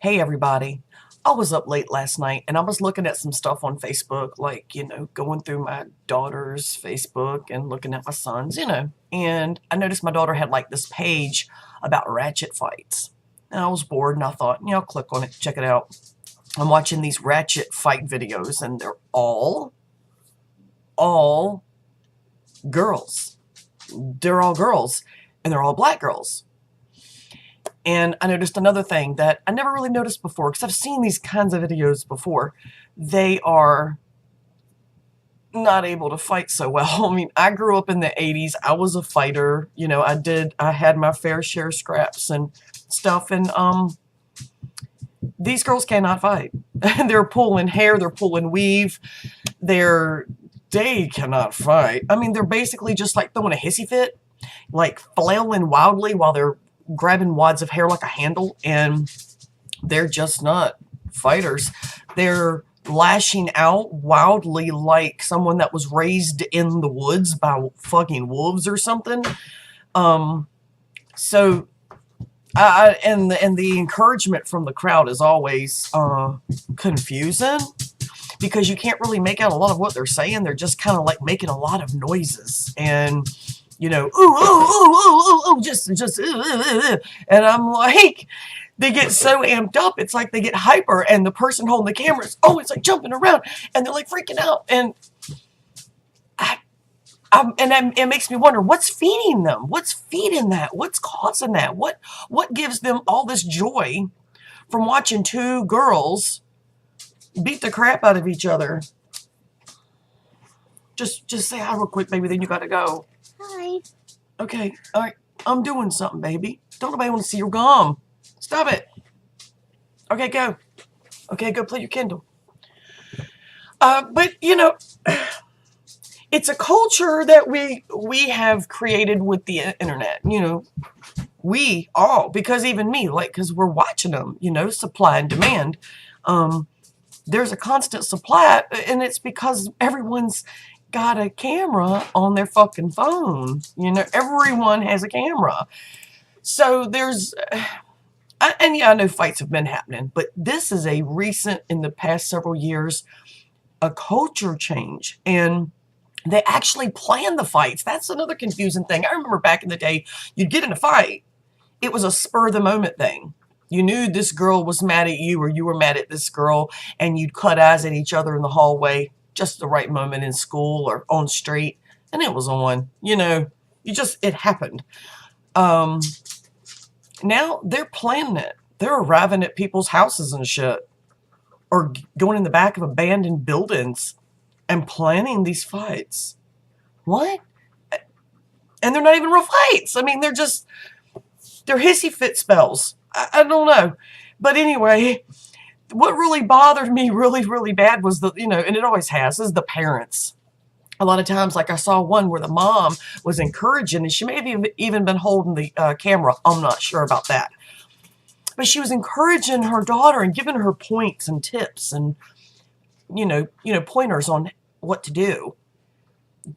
Hey everybody. I was up late last night and I was looking at some stuff on Facebook, like, going through my daughter's Facebook and looking at my son's, and I noticed my daughter had like this page about ratchet fights. And I was bored and I thought, I'll click on it, check it out. I'm watching these ratchet fight videos and they're all girls. They're all girls and they're all black girls. And I noticed another thing that I never really noticed before, because I've seen these kinds of videos before. They are not able to fight so well. I mean, I grew up in the 80s. I was a fighter. I had my fair share of scraps and stuff. And these girls cannot fight. They're pulling hair. They're pulling weave. They cannot fight. I mean, they're basically just like throwing a hissy fit, like flailing wildly while they're grabbing wads of hair like a handle, and they're just not fighters. They're lashing out wildly like someone that was raised in the woods by fucking wolves or something. So and the encouragement from the crowd is always confusing, because you can't really make out a lot of what they're saying. They're just kind of like making a lot of noises and ooh, ooh, ooh, ooh, ooh, just, and I'm like, they get so amped up, it's like they get hyper, and the person holding the camera is always like jumping around, and they're like freaking out, and it makes me wonder, what's feeding them? What's feeding that? What's causing that? What gives them all this joy from watching two girls beat the crap out of each other? Just say hi real quick, baby, then you gotta go. Hi. Okay, all right. I'm doing something, baby. Don't nobody want to see your gum. Stop it. Okay, go. Okay, go play your Kindle. But it's a culture that we have created with the internet. We all, because even me, like, because we're watching them. Supply and demand. There's a constant supply, and it's because everyone's got a camera on their fucking phone. Everyone has a camera. So there's, I know fights have been happening, but this is a recent, in the past several years, a culture change. And they actually plan the fights. That's another confusing thing. I remember back in the day, you'd get in a fight. It was a spur of the moment thing. You knew this girl was mad at you or you were mad at this girl, and you'd cut eyes at each other in the hallway, just the right moment in school or on street, and it was on. It happened. Now they're planning it. They're arriving at people's houses and shit, or going in the back of abandoned buildings and planning these fights. What? And they're not even real fights. I mean, they're hissy fit spells. I don't know. But anyway, what really bothered me really, really bad was and it always has, is the parents. A lot of times, like I saw one where the mom was encouraging, and she may have even been holding the camera. I'm not sure about that. But she was encouraging her daughter and giving her points and tips and, pointers on what to do.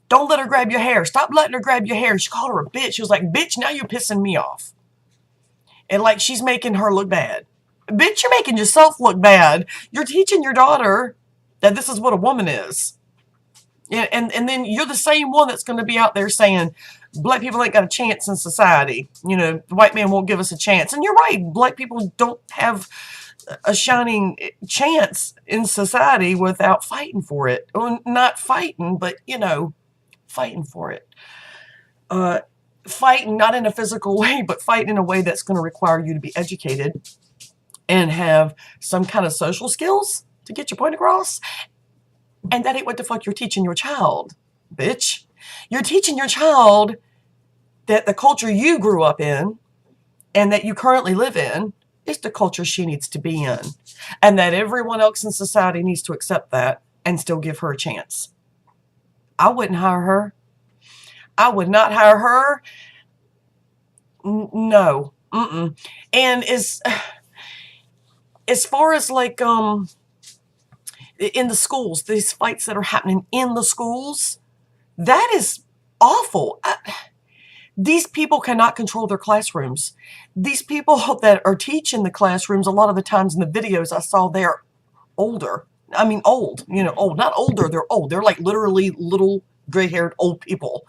Don't let her grab your hair. Stop letting her grab your hair. She called her a bitch. She was like, bitch, now you're pissing me off. And like she's making her look bad. Bitch, you're making yourself look bad. You're teaching your daughter that this is what a woman is. And then you're the same one that's going to be out there saying black people ain't got a chance in society. The white man won't give us a chance. And you're right. Black people don't have a shining chance in society without fighting for it. Well, not fighting, but, fighting for it. Fighting not in a physical way, but fighting in a way that's going to require you to be educated and have some kind of social skills to get your point across. And that ain't what the fuck you're teaching your child, bitch. You're teaching your child that the culture you grew up in and that you currently live in is the culture she needs to be in. And that everyone else in society needs to accept that and still give her a chance. I wouldn't hire her. I would not hire her. No. Mm-mm. And as far as like in the schools, these fights that are happening in the schools, that is awful. These people cannot control their classrooms. These people that are teaching the classrooms, a lot of the times in the videos I saw, they're older. I mean, old, old, not older, they're old. They're like literally little gray-haired old people.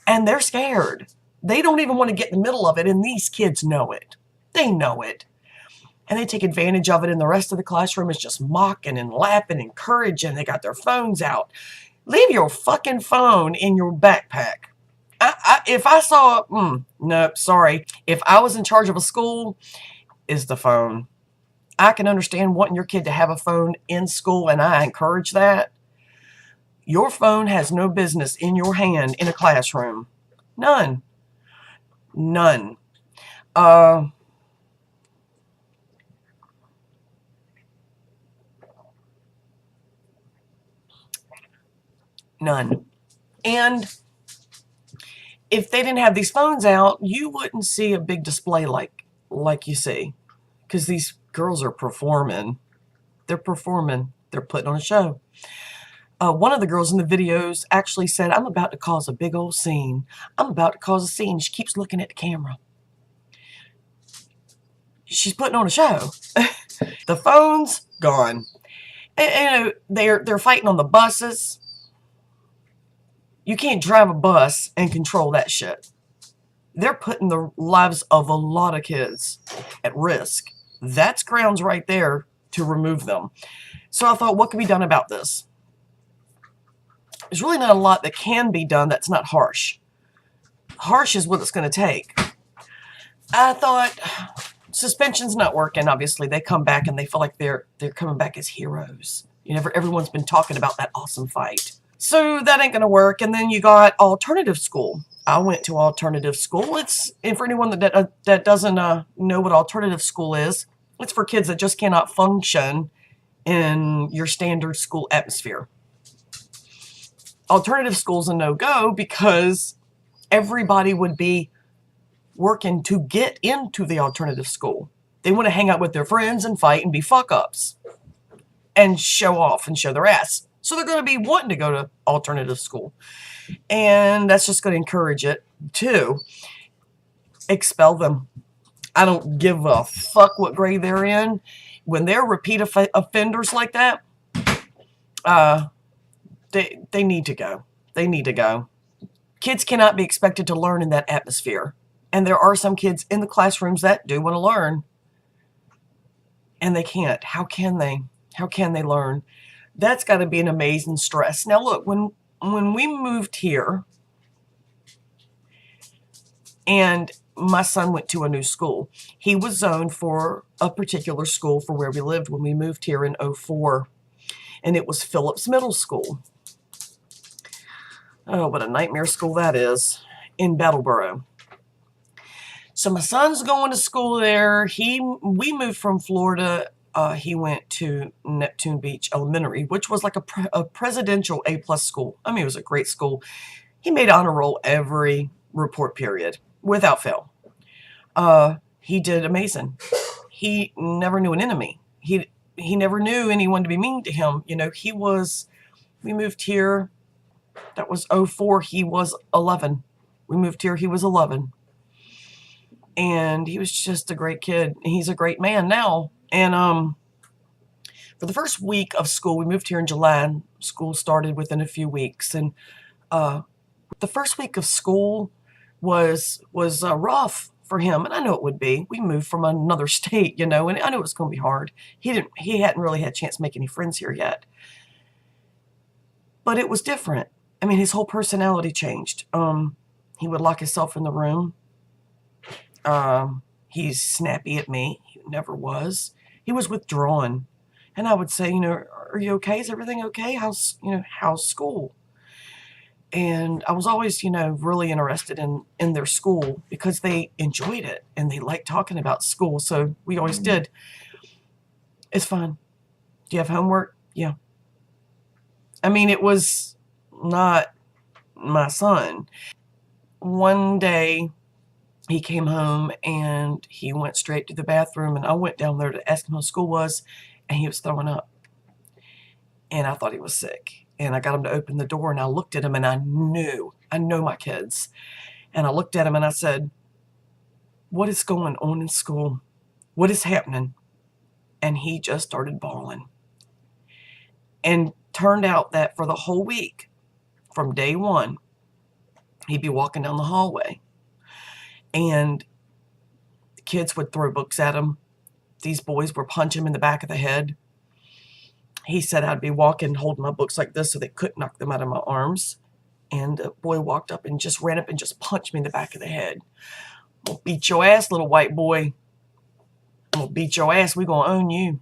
And they're scared. They don't even want to get in the middle of it, and these kids know it. They know it. And they take advantage of it, and the rest of the classroom is just mocking and laughing, encouraging. They got their phones out. Leave your fucking phone in your backpack. If I saw, no, sorry. If I was in charge of a school, is the phone. I can understand wanting your kid to have a phone in school, and I encourage that. Your phone has no business in your hand in a classroom. None. None. None. And if they didn't have these phones out, you wouldn't see a big display like you see. Because these girls are performing. They're performing. They're putting on a show. One of the girls in the videos actually said, I'm about to cause a big old scene. I'm about to cause a scene. She keeps looking at the camera. She's putting on a show. The phone's gone. And, they're fighting on the buses. You can't drive a bus and control that shit. They're putting the lives of a lot of kids at risk. That's grounds right there to remove them. So I thought, what can be done about this? There's really not a lot that can be done that's not harsh. Harsh is what it's going to take. I thought suspension's not working. Obviously, they come back and they feel like they're coming back as heroes. Everyone's been talking about that awesome fight. So that ain't going to work. And then you got alternative school. I went to alternative school. And for anyone that doesn't know what alternative school is, it's for kids that just cannot function in your standard school atmosphere. Alternative school's a no-go because everybody would be working to get into the alternative school. They want to hang out with their friends and fight and be fuck-ups and show off and show their ass. So they're going to be wanting to go to alternative school. And that's just going to encourage it to expel them. I don't give a fuck what grade they're in. When they're repeat offenders like that, they need to go. They need to go. Kids cannot be expected to learn in that atmosphere. And there are some kids in the classrooms that do want to learn. And they can't. How can they? How can they learn? That's got to be an amazing stress. Now look, when we moved here and my son went to a new school, he was zoned for a particular school for where we lived when we moved here in 2004. And it was Phillips Middle School. Oh, what a nightmare school that is, in Battleboro. So my son's going to school there. We moved from Florida. He went to Neptune Beach Elementary, which was like a presidential A+ school. I mean, it was a great school. He made honor roll every report period, without fail. He did amazing. He never knew an enemy. He never knew anyone to be mean to him. We moved here. That was 2004. He was 11. We moved here. He was 11. And he was just a great kid. He's a great man now. And for the first week of school, we moved here in July. And school started within a few weeks. And the first week of school was rough for him. And I know it would be. We moved from another state, and I knew it was going to be hard. He hadn't really had a chance to make any friends here yet. But it was different. I mean, his whole personality changed. He would lock himself in the room. He's snappy at me. He never was. He was withdrawn. And I would say, are you okay? Is everything okay? How's school? And I was always, really interested in their school because they enjoyed it and they liked talking about school. So we always did. It's fun. Do you have homework? Yeah. I mean, it was not my son. One day he came home and he went straight to the bathroom, and I went down there to ask him how school was, and he was throwing up. And I thought he was sick. And I got him to open the door, and I looked at him, and I know my kids. And I looked at him and I said, what is going on in school? What is happening? And he just started bawling. And turned out that for the whole week, from day one, he'd be walking down the hallway and the kids would throw books at him. These boys would punch him in the back of the head. He said I'd be walking holding my books like this so they couldn't knock them out of my arms. And a boy walked up and just ran up and just punched me in the back of the head. I'm gonna beat your ass, little white boy. I'm gonna beat your ass. We're gonna own you.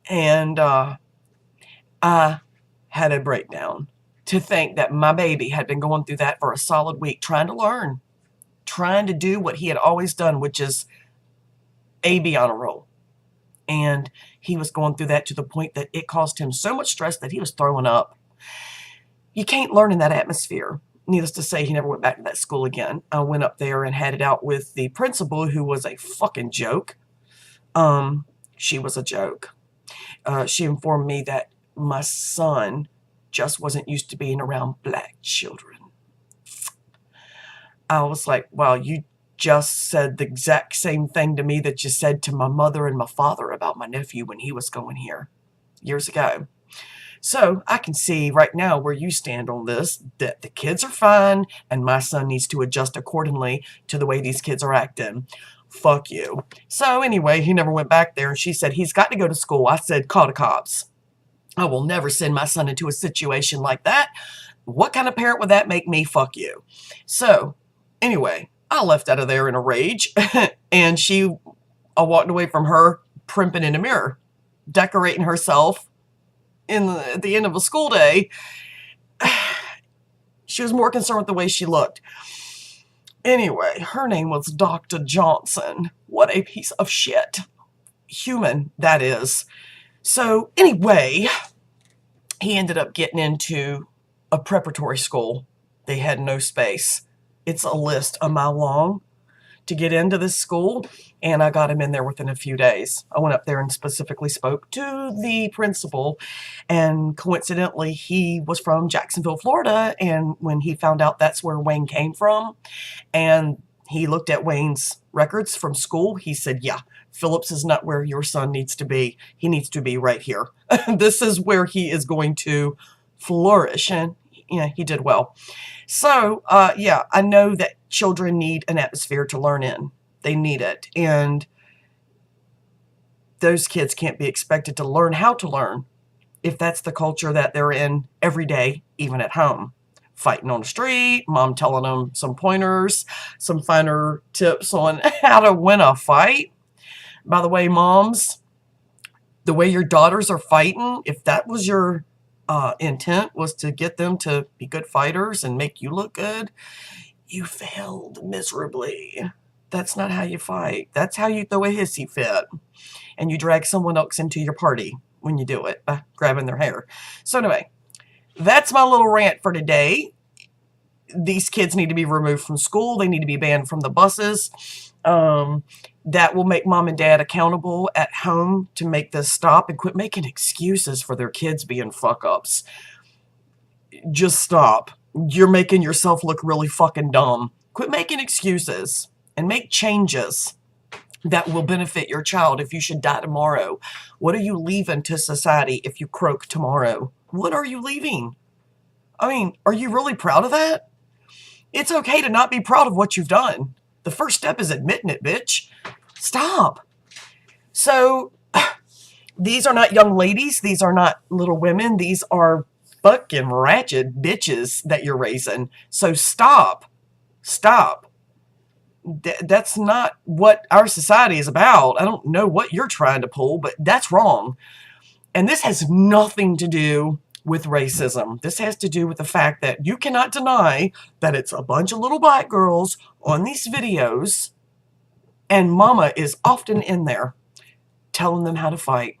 And I had a breakdown to think that my baby had been going through that for a solid week, trying to learn, trying to do what he had always done, which is AB honor roll. And he was going through that to the point that it caused him so much stress that he was throwing up. You can't learn in that atmosphere. Needless to say, he never went back to that school again. I went up there and had it out with the principal, who was a fucking joke. She was a joke. She informed me that my son just wasn't used to being around black children. I was like, wow, you just said the exact same thing to me that you said to my mother and my father about my nephew when he was going here years ago. So I can see right now where you stand on this, that the kids are fine and my son needs to adjust accordingly to the way these kids are acting. Fuck you. So anyway, he never went back there, and she said he's got to go to school. I said, call the cops. I will never send my son into a situation like that. What kind of parent would that make me? Fuck you. So anyway, I left out of there in a rage, and I walked away from her primping in the mirror, decorating herself at the end of a school day. She was more concerned with the way she looked. Anyway, her name was Dr. Johnson. What a piece of shit. Human, that is. So anyway, he ended up getting into a preparatory school. They had no space. It's a list a mile long to get into this school, and I got him in there within a few days. I went up there and specifically spoke to the principal, and coincidentally, he was from Jacksonville, Florida, and when he found out that's where Wayne came from, and he looked at Wayne's records from school, he said, yeah, Phillips is not where your son needs to be. He needs to be right here. This is where he is going to flourish, and yeah, he did well. So, yeah, I know that children need an atmosphere to learn in. They need it. And those kids can't be expected to learn how to learn if that's the culture that they're in every day, even at home. Fighting on the street, mom telling them some pointers, some finer tips on how to win a fight. By the way, moms, the way your daughters are fighting, if that was your intent, was to get them to be good fighters and make you look good, you failed miserably. That's not how you fight. That's how you throw a hissy fit. And you drag someone else into your party when you do it by grabbing their hair. So anyway, that's my little rant for today. These kids need to be removed from school. They need to be banned from the buses. That will make mom and dad accountable at home to make this stop and quit making excuses for their kids being fuck-ups. Just stop. You're making yourself look really fucking dumb. Quit making excuses and make changes that will benefit your child if you should die tomorrow. What are you leaving to society if you croak tomorrow? What are you leaving? I mean, are you really proud of that? It's okay to not be proud of what you've done. The first step is admitting it, bitch. Stop. So, these are not young ladies. These are not little women. These are fucking ratchet bitches that you're raising. So stop. Stop. That's not what our society is about. I don't know what you're trying to pull, but that's wrong. And this has nothing to do with racism. This has to do with the fact that you cannot deny that it's a bunch of little black girls on these videos, and mama is often in there telling them how to fight.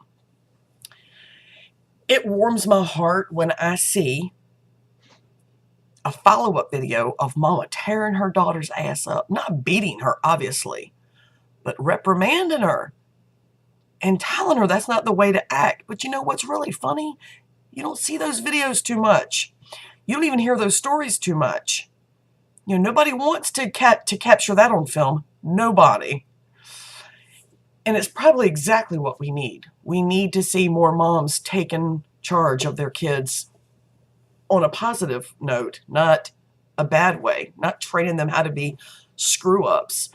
It warms my heart when I see a follow-up video of mama tearing her daughter's ass up, not beating her, obviously, but reprimanding her and telling her that's not the way to act. But you know what's really funny? You don't see those videos too much. You don't even hear those stories too much. You know, nobody wants to capture that on film. Nobody. And it's probably exactly what we need. We need to see more moms taking charge of their kids on a positive note, not a bad way, not training them how to be screw-ups.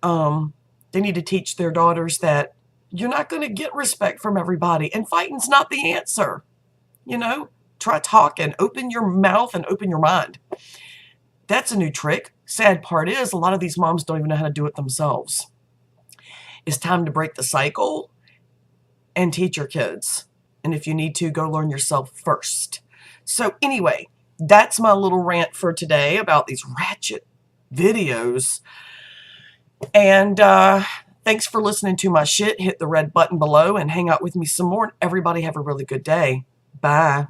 They need to teach their daughters that you're not going to get respect from everybody, and fighting's not the answer. You know, try talking, open your mouth and open your mind. That's a new trick. Sad part is a lot of these moms don't even know how to do it themselves. It's time to break the cycle and teach your kids. And if you need to, go learn yourself first. So anyway, that's my little rant for today about these ratchet videos. And thanks for listening to my shit. Hit the red button below and hang out with me some more. Everybody have a really good day. Bye.